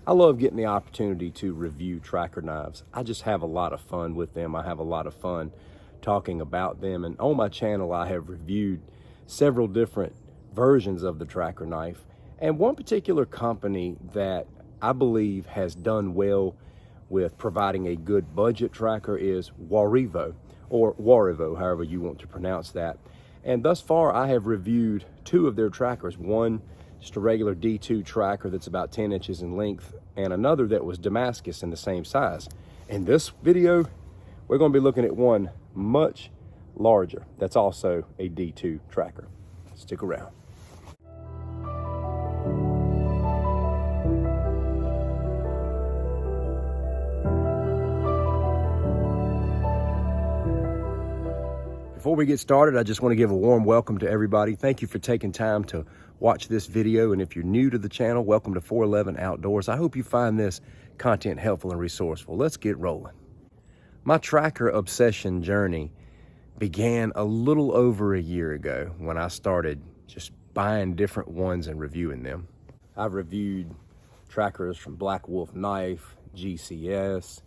I love getting the opportunity to review tracker knives. I just have a lot of fun with them. I have a lot of fun talking about them. And on my channel, I have reviewed several different versions of the tracker knife. And one particular company that I believe has done well with providing a good budget tracker is Warivo, or Warivo, however you want to pronounce that. And thus far, I have reviewed two of their trackers. One, just a regular D2 tracker that's about 10 inches in length, and another that was Damascus in the same size. In this video, we're going to be looking at one much larger that's also a D2 tracker. Stick around. Before we get started, I just want to give a warm welcome to everybody. Thank you for taking time to watch this video. And if you're new to the channel, welcome to 411 Outdoors. I hope you find this content helpful and resourceful. Let's get rolling. My tracker obsession journey began a little over a year ago when I started just buying different ones and reviewing them. I've reviewed trackers from Black Wolf Knife, GCS,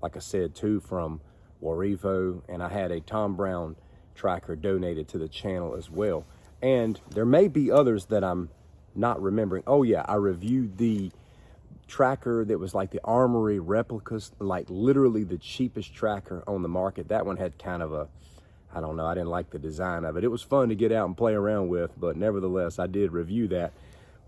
like I said, two from Warivo, and I had a Tom Brown tracker donated to the channel as well. And there may be others that I'm not remembering. Oh yeah, I reviewed the tracker that was like the Armory replicas, like literally the cheapest tracker on the market. That one had kind of a, I don't know, I didn't like the design of it. It was fun to get out and play around with, but nevertheless, I did review that.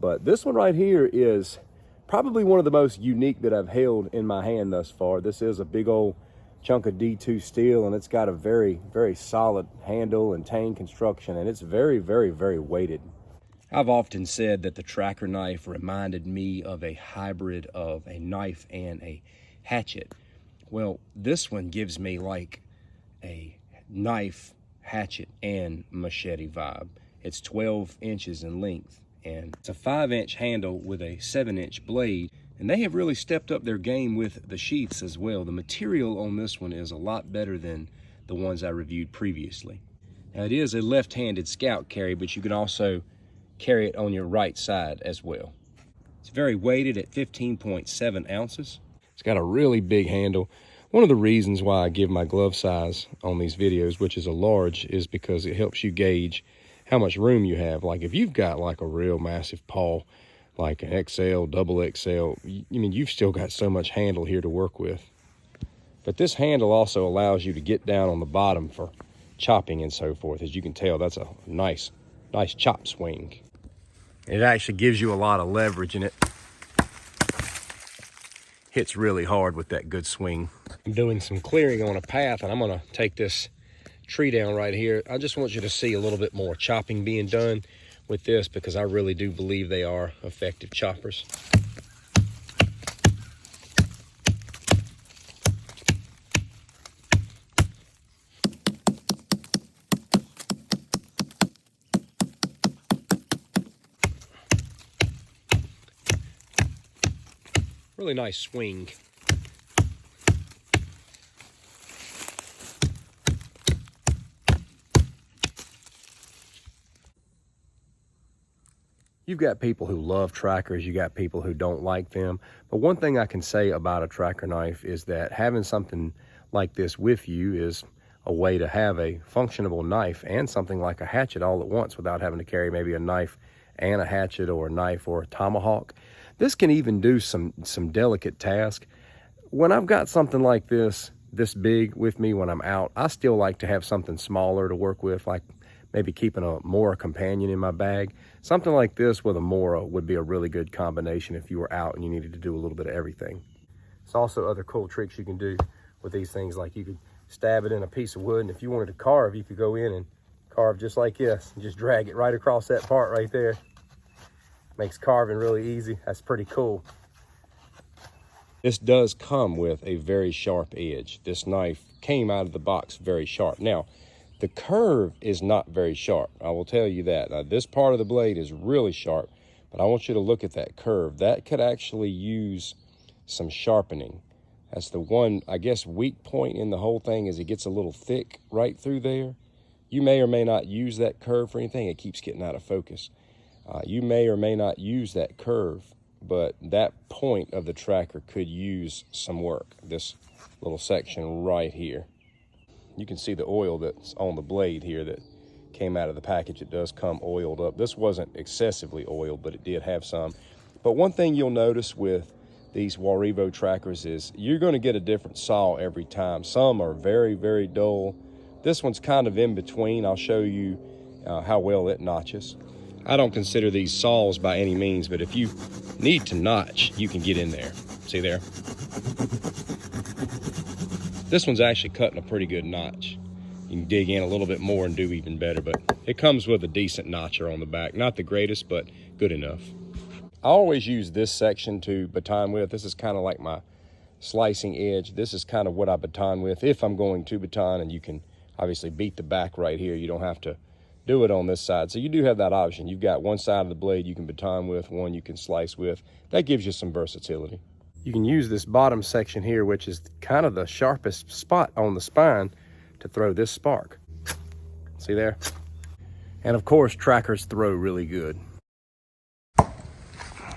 But this one right here is probably one of the most unique that I've held in my hand thus far. This is a big old chunk of D2 steel, and it's got a very, very solid handle and tang construction, and it's very, very, very weighted. I've often said that the tracker knife reminded me of a hybrid of a knife and a hatchet. Well, this one gives me like a knife, hatchet, and machete vibe. It's 12 inches in length, and it's a 5-inch handle with a 7-inch blade. And they have really stepped up their game with the sheaths as well. The material on this one is a lot better than the ones I reviewed previously. Now it is a left-handed scout carry, but you can also carry it on your right side as well. It's very weighted at 15.7 ounces. It's got a really big handle. One of the reasons why I give my glove size on these videos, which is a large, is because it helps you gauge how much room you have. Like if you've got like a real massive paw, like an XL, double XL, I mean, you've still got so much handle here to work with. But this handle also allows you to get down on the bottom for chopping and so forth. As you can tell, that's a nice chop swing. It actually gives you a lot of leverage, and it hits really hard with that good swing. I'm doing some clearing on a path, and I'm gonna take this tree down right here. I just want you to see a little bit more chopping being done with this, because I really do believe they are effective choppers. Really nice swing. You've got people who love trackers, you got people who don't like them. But one thing I can say about a tracker knife is that having something like this with you is a way to have a functionable knife and something like a hatchet all at once without having to carry maybe a knife and a hatchet, or a knife or a tomahawk. This can even do some delicate tasks. When I've got something like this big with me when I'm out, I still like to have something smaller to work with, like maybe keeping a Mora companion in my bag. Something like this with a Mora would be a really good combination if you were out and you needed to do a little bit of everything. There's also other cool tricks you can do with these things, like you could stab it in a piece of wood, and if you wanted to carve, you could go in and carve just like this and just drag it right across that part right there. Makes carving really easy. That's pretty cool. This does come with a very sharp edge. This knife came out of the box very sharp. Now, the curve is not very sharp, I will tell you that. Now, this part of the blade is really sharp, but I want you to look at that curve. That could actually use some sharpening. That's the one, I guess, weak point in the whole thing, is it gets a little thick right through there. You may or may not use that curve for anything. It keeps getting out of focus. You may or may not use that curve but that point of the tracker could use some work. This little section right here. You can see the oil that's on the blade here that came out of the package. It does come oiled up. This wasn't excessively oiled, but it did have some. But one thing you'll notice with these Warivo trackers is you're going to get a different saw every time. Some are very, very dull. This one's kind of in between. I'll show you how well it notches. I don't consider these saws by any means, but if you need to notch, you can get in there. See there? This one's actually cutting a pretty good notch. You can dig in a little bit more and do even better, but it comes with a decent notcher on the back. Not the greatest, but good enough. I always use this section to baton with. This is kind of like my slicing edge. This is kind of what I baton with if I'm going to baton, and you can obviously beat the back right here. You don't have to do it on this side. So you do have that option. You've got one side of the blade you can baton with, one you can slice with. That gives you some versatility. You can use this bottom section here, which is kind of the sharpest spot on the spine, to throw this spark. See there? And of course, trackers throw really good.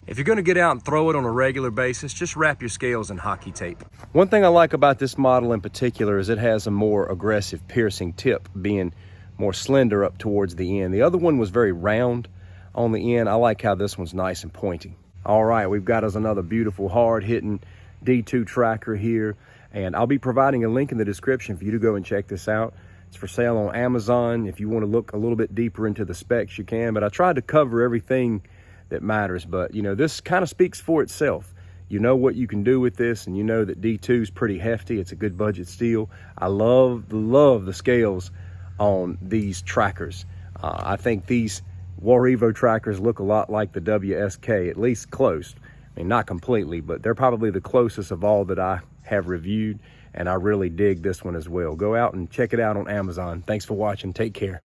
If you're gonna get out and throw it on a regular basis, just wrap your scales in hockey tape. One thing I like about this model in particular is it has a more aggressive piercing tip, being more slender up towards the end. The other one was very round on the end. I like how this one's nice and pointy. All right, we've got us another beautiful hard-hitting D2 tracker here, and I'll be providing a link in the description for you to go and check this out. It's for sale on Amazon. If you want to look a little bit deeper into the specs, you can, but I tried to cover everything that matters. But you know, this kind of speaks for itself. You know what you can do with this, and you know that D2 is pretty hefty. It's a good budget steel. I love the scales on these trackers. I think these Warivo trackers look a lot like the WSK, at least close. I mean, not completely, but they're probably the closest of all that I have reviewed, and I really dig this one as well. Go out and check it out on Amazon. Thanks for watching. Take care.